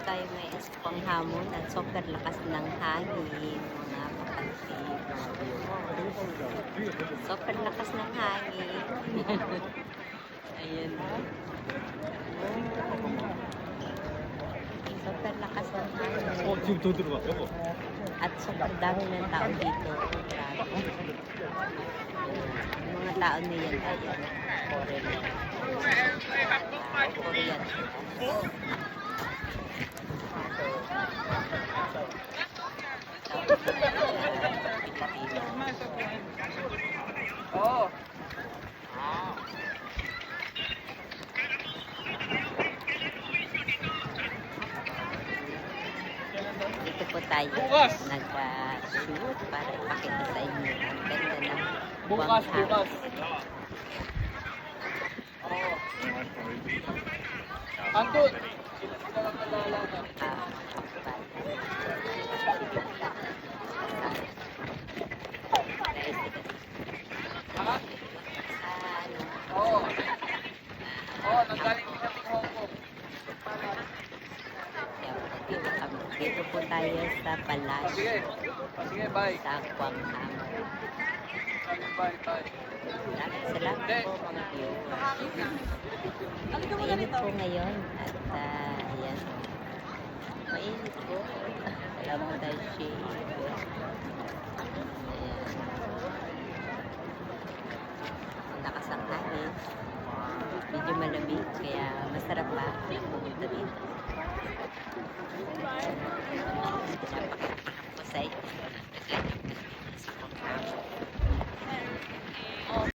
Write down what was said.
tayo may panghamon at super lakas ng hangin, mga kapatid. Super lakas ng hangin. Ayan. Super lakas ng hangin. 지금 더 들어가, 여보. At super dami ng tao dito. Grabe. Yung mga tao na yan ay foreigner. Korean. Oo. Dito po tayo nag-shoot para ipakita sa inyo ang ganda ng Bukas, buwanghang. bukas. Oo. Andun. Sila lang nalalaman. Kapal. Ha? Ano, Oo. Oo, nanggaling din kami Hong Kong. dito po tayo sa Palacio, Sige. Sige, bye. sa Guanghang. Bye, bye. Salamat po mga viewers. Mainit po ngayon at ayan. Mainit po. Wala po tayo shade. Ayan. Lakas ang hangin. Medyo malamig kaya masarap pa na pumunta dito. Napakita ko sa inyo.